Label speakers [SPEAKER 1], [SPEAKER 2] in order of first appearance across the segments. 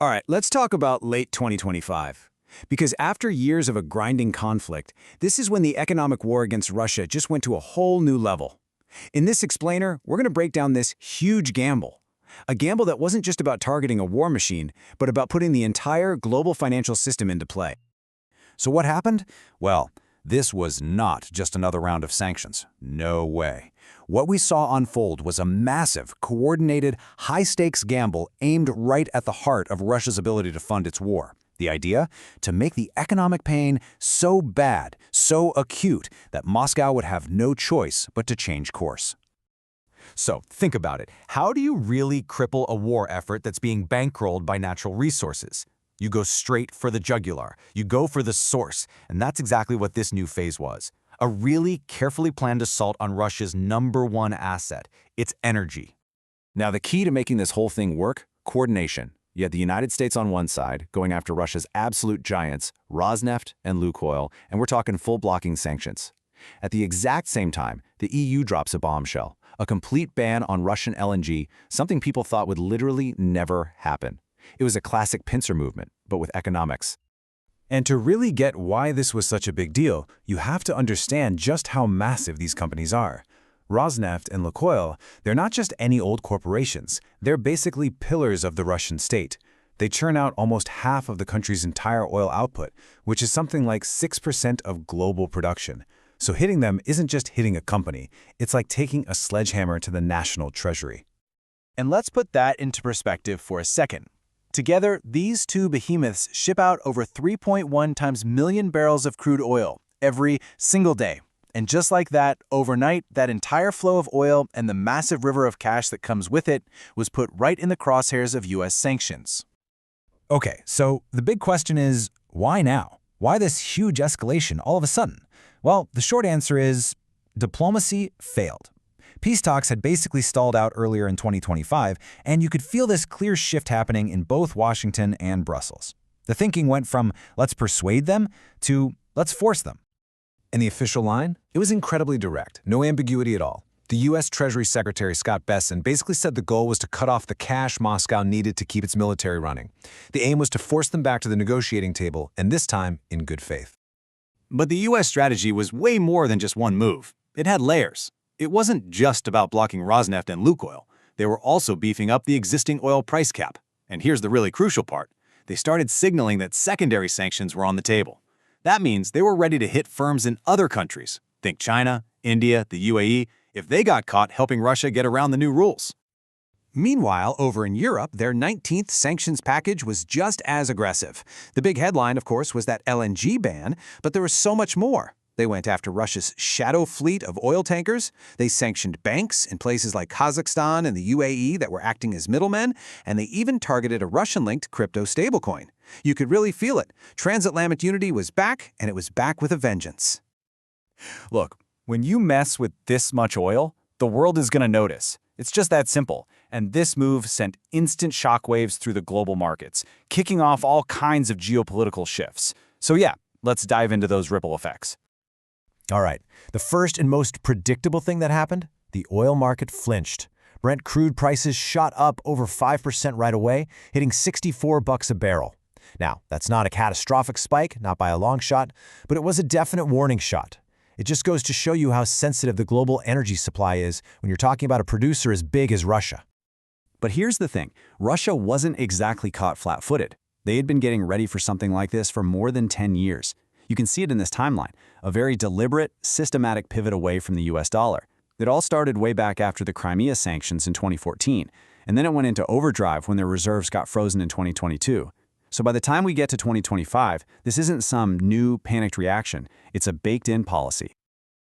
[SPEAKER 1] All right, let's talk about late 2025. Because after years of a grinding conflict, this is when the economic war against Russia just went to a whole new level. In this explainer, we're going to break down this huge gamble. A gamble that wasn't just about targeting a war machine, but about putting the entire global financial system into play.
[SPEAKER 2] So what happened? Well, this was not just another round of sanctions. No way. What we saw unfold was a massive, coordinated, high-stakes gamble aimed right at the heart of Russia's ability to fund its war. The idea? To make the economic pain so bad, so acute, that Moscow would have no choice but to change course.
[SPEAKER 3] So, think about it. How do you really cripple a war effort that's being bankrolled by natural resources? You go straight for the jugular. You go for the source. And that's exactly what this new phase was. A really carefully planned assault on Russia's #1 asset, its energy.
[SPEAKER 2] Now, the key to making this whole thing work? Coordination. You had the United States on one side, going after Russia's absolute giants, Rosneft and Lukoil, and we're talking full blocking sanctions. At the exact same time, the EU drops a bombshell, a complete ban on Russian LNG, something people thought would literally never happen. It was a classic pincer movement, but with economics.
[SPEAKER 1] And to really get why this was such a big deal, you have to understand just how massive these companies are. Rosneft and Lukoil, they're not just any old corporations. They're basically pillars of the Russian state. They churn out almost half of the country's entire oil output, which is something like 6% of global production. So hitting them isn't just hitting a company. It's like taking a sledgehammer to the national treasury.
[SPEAKER 4] And let's put that into perspective for a second. Together, these two behemoths ship out over 3.1 times million barrels of crude oil every single day. And just like that, overnight, that entire flow of oil and the massive river of cash that comes with it was put right in the crosshairs of U.S. sanctions.
[SPEAKER 3] Okay, so the big question is, why now? Why this huge escalation all of a sudden? Well, the short answer is diplomacy failed. Peace talks had basically stalled out earlier in 2025, and you could feel this clear shift happening in both Washington and Brussels. The thinking went from let's persuade them to let's force them.
[SPEAKER 2] And the official line? It was incredibly direct, no ambiguity at all. The U.S. Treasury Secretary Scott Bessent basically said the goal was to cut off the cash Moscow needed to keep its military running. The aim was to force them back to the negotiating table, and this time in good faith.
[SPEAKER 4] But the U.S. strategy was way more than just one move. It had layers. It wasn't just about blocking Rosneft and Lukoil. They were also beefing up the existing oil price cap. And here's the really crucial part. They started signaling that secondary sanctions were on the table. That means they were ready to hit firms in other countries. Think China, India, the UAE, if they got caught helping Russia get around the new rules.
[SPEAKER 1] Meanwhile, over in Europe, their 19th sanctions package was just as aggressive. The big headline, of course, was that LNG ban, but there was so much more. They went after Russia's shadow fleet of oil tankers. They sanctioned banks in places like Kazakhstan and the UAE that were acting as middlemen, and they even targeted a Russian-linked crypto stablecoin. You could really feel it. Transatlantic unity was back, and it was back with a vengeance.
[SPEAKER 3] Look, when you mess with this much oil, the world is going to notice. It's just that simple. And this move sent instant shockwaves through the global markets, kicking off all kinds of geopolitical shifts. So yeah, let's dive into those ripple effects. All right, the first and most predictable thing that happened, the oil market flinched. Brent crude prices shot up over 5% right away, hitting $64 a barrel. Now, that's not a catastrophic spike, not by a long shot, but it was a definite warning shot. It just goes to show you how sensitive the global energy supply is when you're talking about a producer as big as Russia.
[SPEAKER 1] But here's the thing. Russia wasn't exactly caught flat-footed. They had been getting ready for something like this for more than 10 years. You can see it in this timeline, a very deliberate, systematic pivot away from the US dollar. It all started way back after the Crimea sanctions in 2014, and then it went into overdrive when their reserves got frozen in 2022. So by the time we get to 2025, this isn't some new panicked reaction. It's a baked-in policy.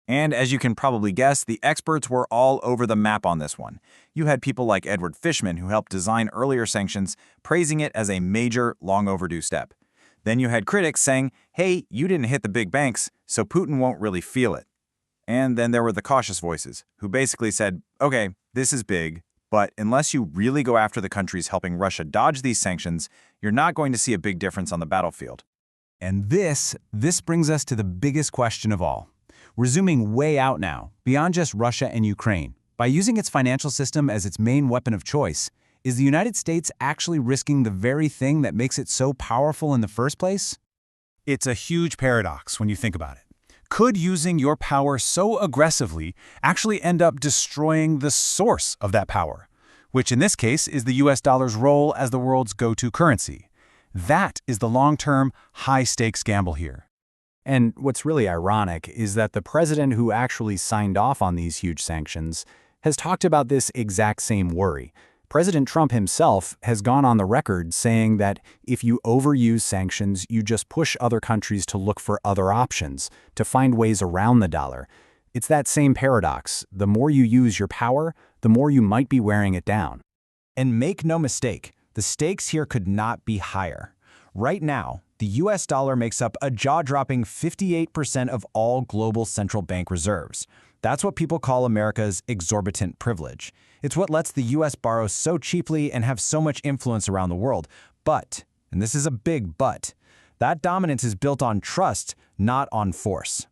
[SPEAKER 4] And as you can probably guess, the experts were all over the map on this one. You had people like Edward Fishman, who helped design earlier sanctions, praising it as a major, long overdue step. Then you had critics saying, hey, you didn't hit the big banks, so Putin won't really feel it. And then there were the cautious voices, who basically said, okay, this is big, but unless you really go after the countries helping Russia dodge these sanctions, you're not going to see a big difference on the battlefield.
[SPEAKER 3] And this brings us to the biggest question of all. We're zooming way out now, beyond just Russia and Ukraine. By using its financial system as its main weapon of choice, Is the United States actually risking the very thing that makes it so powerful in the first place?
[SPEAKER 5] It's a huge paradox when you think about it. Could using your power so aggressively actually end up destroying the source of that power, which in this case is the US dollar's role as the world's go-to currency? That is the long-term, high-stakes gamble here.
[SPEAKER 1] And what's really ironic is that the president who actually signed off on these huge sanctions has talked about this exact same worry. President Trump himself has gone on the record saying that if you overuse sanctions, you just push other countries to look for other options, to find ways around the dollar. It's that same paradox. The more you use your power, the more you might be wearing it down.
[SPEAKER 2] And make no mistake, the stakes here could not be higher. Right now, the US dollar makes up a jaw-dropping 58% of all global central bank reserves. That's what people call America's exorbitant privilege. It's what lets the US borrow so cheaply and have so much influence around the world. But, and this is a big but, that dominance is built on trust, not on force.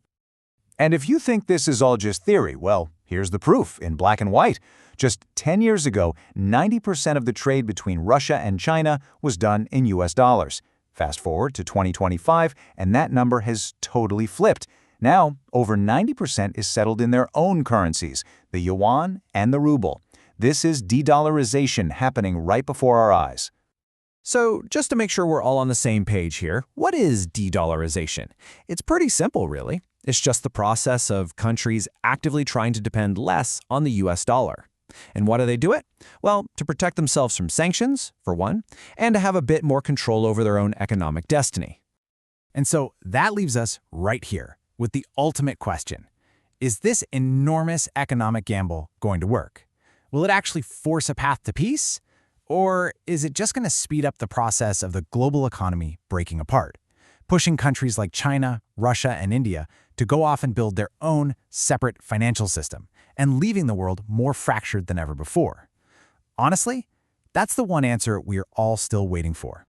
[SPEAKER 5] And if you think this is all just theory, well, here's the proof in black and white. Just 10 years ago, 90% of the trade between Russia and China was done in US dollars. Fast forward to 2025, and that number has totally flipped. Now, over 90% is settled in their own currencies, the yuan and the ruble. This is de-dollarization happening right before our eyes.
[SPEAKER 2] So, just to make sure we're all on the same page here, what is de-dollarization? It's pretty simple, really. It's just the process of countries actively trying to depend less on the US dollar. And why do they do it? Well, to protect themselves from sanctions, for one, and to have a bit more control over their own economic destiny.
[SPEAKER 3] And so that leaves us right here with the ultimate question. Is this enormous economic gamble going to work? Will it actually force a path to peace? Or is it just going to speed up the process of the global economy breaking apart, pushing countries like China, Russia, and India to go off and build their own separate financial system, and leaving the world more fractured than ever before? Honestly, that's the one answer we are all still waiting for.